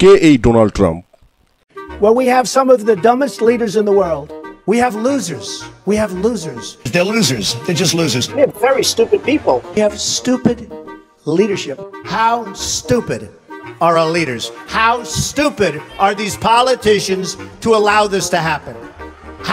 কে এই Donald Trump? Well, we have some of the dumbest leaders in the world. We have losers. We have losers. They're losers. They're just losers. We have very stupid people. We have stupid leadership. How stupid are our leaders? How stupid are these politicians to allow this to happen?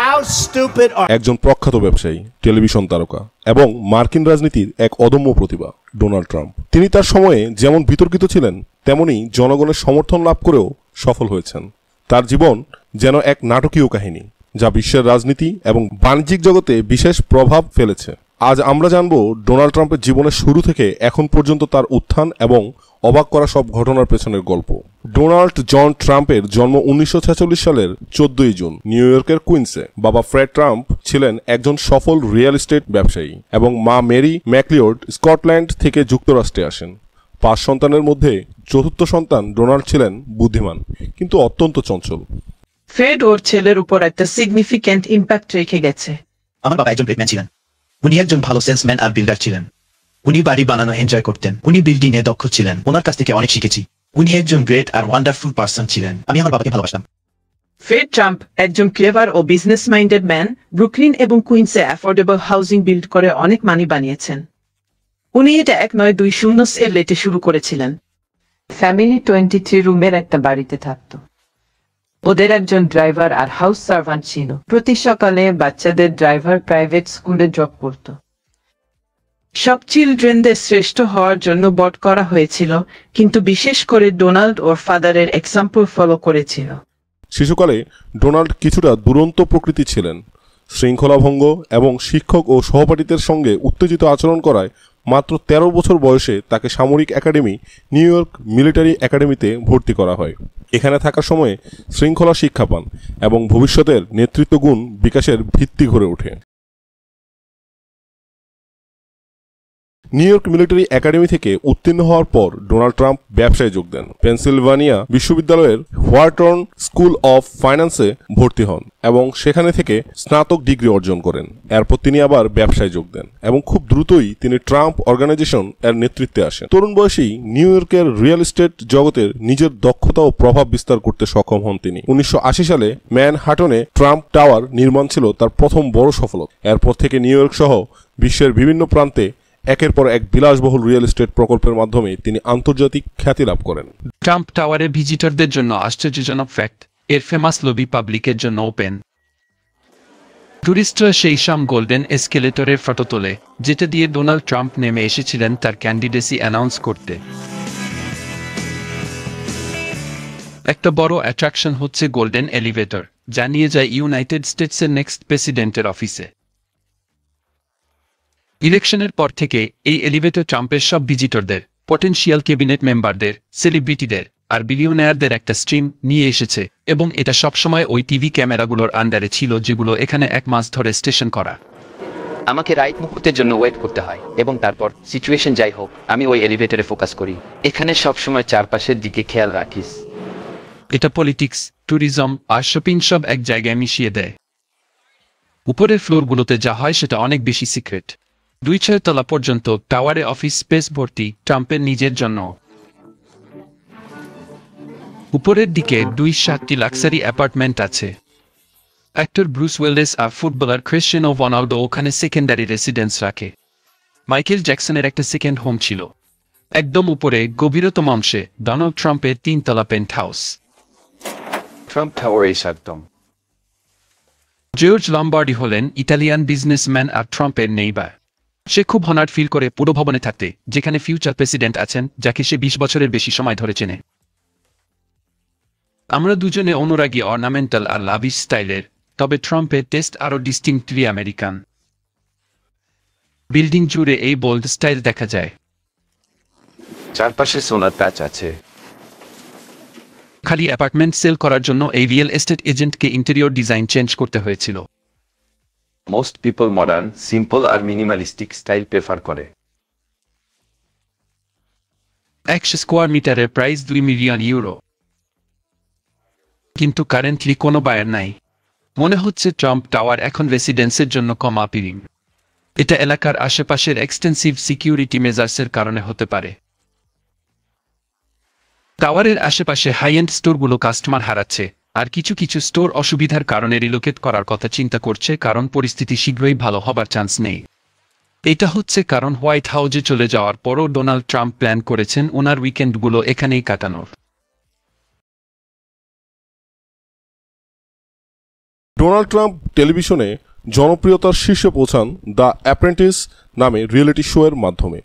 How stupid are... একজন প্রখ্যাত ব্যবসায়ী, television তারকা এবং মার্কিন রাজনীতির এক অদম্য প্রতিভা Donald Trump. তিনি তার সময়ে যেমন বিতর্কিত ছিলেন, তেমনি জনগণের সমর্থন লাভ করেও সফল হয়েছেন। তার জীবন যেন এক নাটকীয় কাহিনী, যা বিশ্বের রাজনীতি এবং বাণিজ্যিক জগতে বিশেষ প্রভাব ফেলেছে। আজ আমরা জানব ডোনাল্ড ট্রাম্পের জীবনের শুরু থেকে এখন পর্যন্ত তার উত্থান এবং অবাক করা সব ঘটনার পেছনের গল্প। ডোনাল্ড জন ট্রাম্পের জন্ম 1946 সালের 14 জুন নিউ ইয়র্কের কুইন্সে। বাবা ফ্রেড ট্রাম্প ছিলেন একজন সফল রিয়েল এস্টেট ব্যবসায়ী এবং মা মেরি ম্যাকলিওড স্কটল্যান্ড থেকে যুক্তরাষ্ট্রে আসেন। 5 সন্তানের মধ্যে চতুর্থ সন্তান ডোনাল্ড ছিলেন বুদ্ধিমান কিন্তু অত্যন্ত চঞ্চল। ফ্রেড ওর ছেলের উপর একটা সিগনিফিক্যান্ট ইম্প্যাক্ট রেখে গেছে। আমার বাবা একজন ব্রেকম্যান ছিলেন। উনি একজন ভালো সেলসম্যান আর বিল্ডার ছিলেন। উনি বাড়ি বানানো এনজয় করতেন। উনি বিল্ডিং এ দক্ষ ছিলেন। ওনার কাছ থেকে অনেক শিখেছি। উনি একজন গ্রেট আর ওয়ান্ডারফুল পারসন ছিলেন। আমি আমার বাবাকে ভালোবাসতাম। ফ্রেড ট্রাম্প একজন ক্লেভার ও বিজনেস মাইন্ডেড ম্যান। ব্রুকলিন এবং কুইন্সে অ্যাফোর্ডেবল হাউজিং বিল্ড করে অনেক মানি বানিয়েছেন। উনি এটা 1920 এর লেটে শুরু করেছিলেন। ফ্যামিলি 23 রুমের একটা বাড়িতে থাকতো। ওদের একজন ড্রাইভার আর হাউস সার্ভান্ট ছিল। প্রতি সকালে বাচ্চাদের ড্রাইভার প্রাইভেট স্কুলে জব করত। সব চিলড্রেনদের শ্রেষ্ঠ হওয়ার জন্য বট করা হয়েছিল, কিন্তু বিশেষ করে ডোনাল্ড ওর ফাদারের এক্সাম্পল ফলো করেছিল। শিশুকালে ডোনাল্ড কিছুটা দুরন্ত প্রকৃতি ছিলেন। শৃঙ্খলাভঙ্গ এবং শিক্ষক ও সহপাঠীদের সঙ্গে উত্তেজিত আচরণ করায় মাত্র 13 বছর বয়সে তাকে সামরিক একাডেমি নিউ ইয়র্ক মিলিটারি একাডেমিতে ভর্তি করা হয়। এখানে থাকার সময়ে শৃঙ্খলা শিক্ষা পান এবং ভবিষ্যতের নেতৃত্ব গুণ বিকাশের ভিত্তি গড়ে ওঠে। নিউ ইয়র্ক মিলিটারি একাডেমি থেকে উত্তীর্ণ হওয়ার পর ডোনাল্ড ট্রাম্প ব্যবসায় যোগ দেন। পেনসিলভানিয়া বিশ্ববিদ্যালয়ের হোয়ার্টন স্কুল অফ ফাইন্যান্সে ভর্তি হন এবং সেখানে থেকে স্নাতক ডিগ্রি অর্জন করেন। এরপর তিনি আবার ব্যবসায় যোগ দেন এবং খুব দ্রুতই তিনি ট্রাম্প অর্গানাইজেশন এর নেতৃত্বে আসেন। তরুণ বয়সেই নিউ ইয়র্কের রিয়েল এস্টেট জগতের নিজের দক্ষতা ও প্রভাব বিস্তার করতে সক্ষম হন তিনি। 1980 সালে ম্যানহাটনে ট্রাম্প টাওয়ার নির্মাণ ছিল তার প্রথম বড় সফলতা। এরপর থেকে নিউ ইয়র্ক সহ বিশ্বের বিভিন্ন প্রান্তে একের পর এক বিলাসবহুল রিয়েল এস্টেট প্রকল্পের মাধ্যমে তিনি আন্তর্জাতিক খ্যাতি লাভ করেন। ট্রাম্প টাওয়ারে ভিজিটরদের জন্য আশ্চর্যজনক ফ্যাক্ট, এর ফেমাস লবি পাবলিকের জন্য ওপেন। টুরিস্টরা সেই সাম গোল্ডেন এসকেলেটরের ফটো তোলে, যেটা দিয়ে ডোনাল্ড ট্রাম্প নেমে এসেছিলেন তার ক্যান্ডিডেসি অ্যানাউন্স করতে। একটা বড় অ্যাট্রাকশন হচ্ছে গোল্ডেন এলিভেটর, যা নিয়ে যায় ইউনাইটেড স্টেটসের নেক্সট প্রেসিডেন্টের অফিসে। ইলেকশনের পর থেকে এই এলিভেটর ট্রাম্পের সব ভিজিটরদের, পটেনশিয়াল ক্যাবিনেট মেম্বারদের, সেলিব্রিটিদের আর বিলিয়নিয়ারদের একটা স্ট্রিম নিয়ে এসেছে এবং এটা সবসময় ওই টিভি ক্যামেরাগুলোর আন্ডারে ছিল যেগুলো এখানে 1 মাস ধরে স্টেশন করা। আমাকে রাইট মুহূর্তের জন্য ওয়েট করতে হয় এবং তারপর সিচুয়েশন যাই হোক আমি ওই এলিভেটরে ফোকাস করি। এখানে সবসময় চারপাশের দিকে খেয়াল রাখিস। এটা পলিটিক্স, ট্যুরিজম আর শপিং সব এক জায়গায় মিশিয়ে দেয়। উপরের ফ্লোরগুলোতে যা হয় সেটা অনেক বেশি সিক্রেট। 2-6 তলা পর্যন্ত টাওয়ারে অফিস স্পেস ভর্তি ট্রাম্পের নিজের জন্য। উপরের দিকে 2-7টি লাক্সারি অ্যাপার্টমেন্ট আছে। অ্যাক্টর ব্রুস উইলিস আর ফুটবলার ক্রিশ্চিয়ানো রোনাল্ডো ওখানে সেকেন্ডারি রেসিডেন্স রাখে। মাইকেল জ্যাকসনের একটা সেকেন্ড হোম ছিল। একদম উপরে গভীরতম অংশে ডোনাল্ড ট্রাম্পের 3 তলা পেন্ট হাউস। ট্রাম্প টাওয়ারে একদম। জর্জ লম্বার্ডি হলেন ইটালিয়ান বিজনেসম্যান আর ট্রাম্পের নেইবার। সে খুব হনার্ড ফিল করে পুরো ভবনে থাকতে, যেখানে ফিউচার প্রেসিডেন্ট আছেন যাকে সে 20 বছরের বেশি সময় ধরে চেনে। আমরা দুজনে অনুরাগী অর্নামেন্টাল আর লাভিশ স্টাইলের, তবে ট্রাম্পের টেস্ট আরও ডিস্টিংক্টলি আমেরিকান। বিল্ডিং জুড়ে এই বোল্ড স্টাইল দেখা যায়। চারপাশে সোনার প্যাচ আছে। খালি অ্যাপার্টমেন্ট সেল করার জন্য এই রিয়েল এস্টেট এজেন্টকে ইন্টেরিয়র ডিজাইন চেঞ্জ করতে হয়েছিল। মোস্ট পিপল মডার্ন, সিম্পল আর মিনিমালিস্টিক স্টাইল প্রেফার করে। 100 স্কোয়ার মিটারের প্রাইস €2 মিলিয়ন। কিন্তু কারেন্টলি কোনো বায়ার নাই। মনে হচ্ছে ট্রাম্প টাওয়ার এখন রেসিডেন্সের জন্য কম আপিলিং। এটা এলাকার আশেপাশের এক্সটেন্সিভ সিকিউরিটি মেজার্সের কারণে হতে পারে। টাওয়ারের আশেপাশে হাই এন্ড স্টোরগুলো কাস্টমার হারাচ্ছে, আর কিছু কিছু স্টোর অসুবিধার কারণে রিলোকেট করার কথা চিন্তা করছে, কারণ পরিস্থিতি শীঘ্রই ভালো হবার চান্স নেই। এটা হচ্ছে কারণ হোয়াইট হাউসে চলে যাওয়ার পরও ডোনাল্ড ট্রাম্প প্ল্যান করেছেন ওনার উইকেন্ডগুলো এখানেই কাটানোর। ডোনাল্ড ট্রাম্প টেলিভিশনে জনপ্রিয়তার শীর্ষে পৌঁছান দ্য অ্যাপ্রেন্টিস নামে রিয়েলিটি শো এর মাধ্যমে।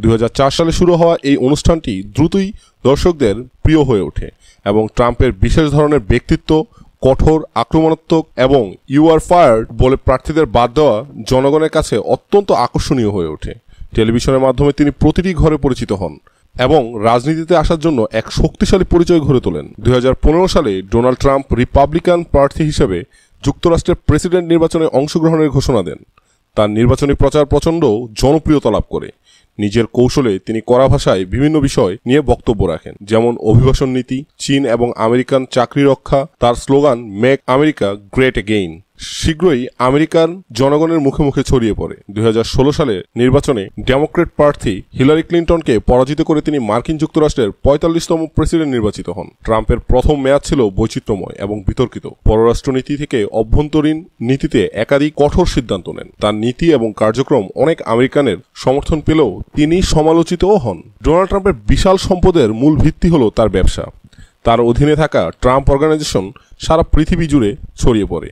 2004 সালে শুরু হওয়া এই অনুষ্ঠানটি দ্রুতই দর্শকদের প্রিয় হয়ে ওঠে এবং ট্রাম্পের বিশেষ ধরনের ব্যক্তিত্ব, কঠোর, আক্রমণাত্মক এবং ইউ আর ফায়ার্ড বলে প্রার্থীদের বাদ দেওয়া জনগণের কাছে অত্যন্ত আকর্ষণীয় হয়ে ওঠে। টেলিভিশনের মাধ্যমে তিনি প্রতিটি ঘরে পরিচিত হন এবং রাজনীতিতে আসার জন্য এক শক্তিশালী পরিচয় গড়ে তোলেন। 2015 সালে ডোনাল্ড ট্রাম্প রিপাবলিকান প্রার্থী হিসেবে যুক্তরাষ্ট্রের প্রেসিডেন্ট নির্বাচনে অংশগ্রহণের ঘোষণা দেন। তার নির্বাচনী প্রচার প্রচণ্ড জনপ্রিয়তা লাভ করে। নিজের কৌশলে তিনি কড়া ভাষায় বিভিন্ন বিষয় নিয়ে বক্তব্য রাখেন, যেমন অভিবাসন নীতি, চীন এবং আমেরিকান চাকরি রক্ষা। তার slogan make America great again শীঘ্রই আমেরিকান জনগণের মুখে মুখে ছড়িয়ে পড়ে। 2016 সালে নির্বাচনে ডেমোক্রেট প্রার্থী হিলারি ক্লিন্টনকে পরাজিত করে তিনি মার্কিন যুক্তরাষ্ট্রের 45তম প্রেসিডেন্ট নির্বাচিত হন। ট্রাম্পের প্রথম মেয়াদ ছিল বৈচিত্র্যময় এবং বিতর্কিত। পররাষ্ট্রনীতি থেকে অভ্যন্তরীণ নীতিতে একাধিক কঠোর সিদ্ধান্ত নেন। তার নীতি এবং কার্যক্রম অনেক আমেরিকানের সমর্থন পেলেও তিনি সমালোচিতও হন। ডোনাল্ড ট্রাম্পের বিশাল সম্পদের মূল ভিত্তি হল তার ব্যবসা। তার অধীনে থাকা ট্রাম্প অর্গানাইজেশন সারা পৃথিবী জুড়ে ছড়িয়ে পড়ে।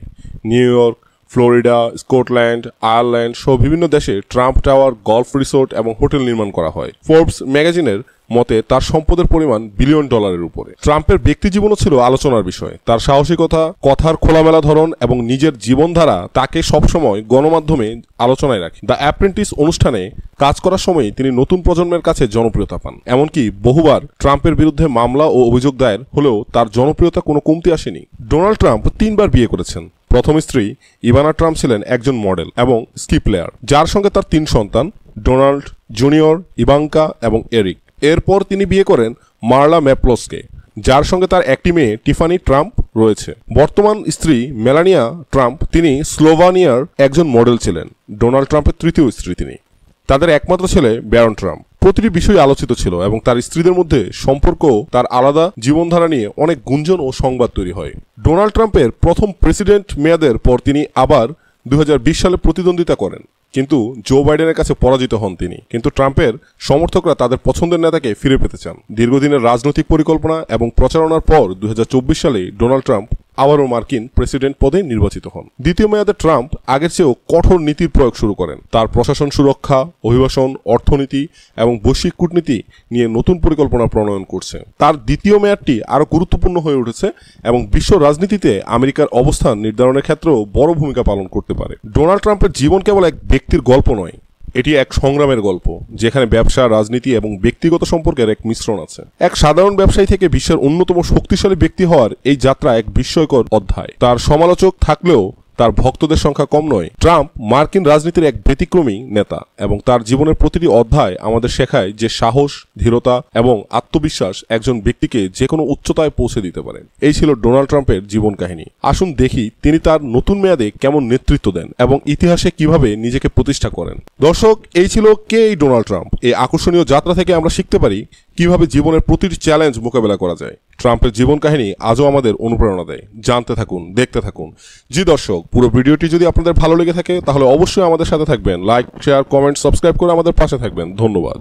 New York, Florida, Scotland, Ireland সহ বিভিন্ন দেশে ট্রাম্প টাওয়ার, গল্ফ রিসোর্ট এবং হোটেল নির্মাণ করা হয়। ফোর্বস ম্যাগাজিনের মতে তার সম্পদের পরিমাণ $1 বিলিয়ন উপরে। ট্রাম্পের ব্যক্তিজীবনও ছিল আলোচনার বিষয়। তার সাহসিকতা, কথার খোলামেলা ধরন এবং নিজের জীবনধারা তাকে সবসময় গণমাধ্যমে আলোচনায় রাখে। দ্য অ্যাপ্রেন্টিস অনুষ্ঠানে কাজ করার সময় তিনি নতুন প্রজন্মের কাছে জনপ্রিয়তা পান। এমনকি বহুবার ট্রাম্পের বিরুদ্ধে মামলা ও অভিযোগ দায়ের হলেও তার জনপ্রিয়তা কোনো কমতি আসেনি। ডোনাল্ড ট্রাম্প 3 বার বিয়ে করেছেন। প্রথম স্ত্রী ইভানা ট্রাম্প ছিলেন একজন মডেল এবং স্কি প্লেয়ার, যার সঙ্গে তার 3 সন্তান ডোনাল্ড জুনিয়র, ইভাঙ্কা এবং এরিক। এরপর তিনি বিয়ে করেন মার্লা ম্যাপলসকে, যার সঙ্গে তার একটি মেয়ে টিফানি ট্রাম্প রয়েছে। বর্তমান স্ত্রী মেলানিয়া ট্রাম্প, তিনি স্লোভানিয়ার একজন মডেল ছিলেন। ডোনাল্ড ট্রাম্পের 3য় স্ত্রী তিনি। তাদের একমাত্র ছেলে ব্যারন ট্রাম্প। প্রতিটি বিষয় আলোচিত ছিল এবং তার স্ত্রীদের মধ্যে সম্পর্ক, তার আলাদা জীবনধারা নিয়ে অনেক গুঞ্জন ও সংবাদ তৈরি হয়। ডোনাল্ড ট্রাম্পের প্রথম প্রেসিডেন্ট মেয়াদের পর তিনি আবার 2020 সালে প্রতিদ্বন্দ্বিতা করেন, কিন্তু জো বাইডেনের কাছে পরাজিত হন তিনি। কিন্তু ট্রাম্পের সমর্থকরা তাদের পছন্দের নেতাকে ফিরে পেতে চান। দীর্ঘদিনের রাজনৈতিক পরিকল্পনা এবং প্রচারণার পর 2024 সালে ডোনাল্ড ট্রাম্প আবারও মার্কিন প্রেসিডেন্ট পদে নির্বাচিত হন। দ্বিতীয় মেয়াদে ট্রাম্প আগের চেয়েও কঠোর নীতির প্রয়োগ শুরু করেন। তার প্রশাসন, সুরক্ষা, অভিবাসন, অর্থনীতি এবং বৈশ্বিক কূটনীতি নিয়ে নতুন পরিকল্পনা প্রণয়ন করছে। তার দ্বিতীয় মেয়াদটি আরও গুরুত্বপূর্ণ হয়ে উঠেছে এবং বিশ্ব রাজনীতিতে আমেরিকার অবস্থান নির্ধারণের ক্ষেত্রেও বড় ভূমিকা পালন করতে পারে। ডোনাল্ড ট্রাম্পের জীবন কেবল এক ব্যক্তির গল্প নয়, এটি এক সংগ্রামের গল্প, যেখানে ব্যবসা, রাজনীতি এবং ব্যক্তিগত সম্পর্কের এক মিশ্রণ আছে। এক সাধারণ ব্যবসায়ী থেকে বিশ্বের অন্যতম শক্তিশালী ব্যক্তি হওয়ার এই যাত্রা এক বিস্ময়কর অধ্যায়। তার সমালোচক থাকলেও তার ভক্তদের সংখ্যা কম নয়। ট্রাম্প মার্কিন রাজনীতির এক ব্যতিক্রমী নেতা এবং তার জীবনের প্রতিটি অধ্যায় আমাদের শেখায় যে সাহস, ধীরতা এবং আত্মবিশ্বাস একজন ব্যক্তিকে যে কোনো উচ্চতায় পৌঁছে দিতে পারে। এই ছিল ডোনাল্ড ট্রাম্পের জীবন কাহিনী। আসুন দেখি তিনি তার নতুন মেয়াদে কেমন নেতৃত্ব দেন এবং ইতিহাসে কিভাবে নিজেকে প্রতিষ্ঠা করেন। দর্শক, এই ছিল কে এই ডোনাল্ড ট্রাম্প। এই আকর্ষণীয় যাত্রা থেকে আমরা শিখতে পারি কিভাবে জীবনের প্রতিটি চ্যালেঞ্জ মোকাবেলা করা যায়। ট্রাম্পের জীবন কাহিনী আজও আমাদের অনুপ্রেরণা দেয়। জানতে থাকুন, দেখতে থাকুন। জি দর্শক, পুরো ভিডিওটি যদি আপনাদের ভালো লেগে থাকে তাহলে অবশ্যই আমাদের সাথে থাকবেন। লাইক, শেয়ার, কমেন্ট, সাবস্ক্রাইব করে আমাদের পাশে থাকবেন। ধন্যবাদ।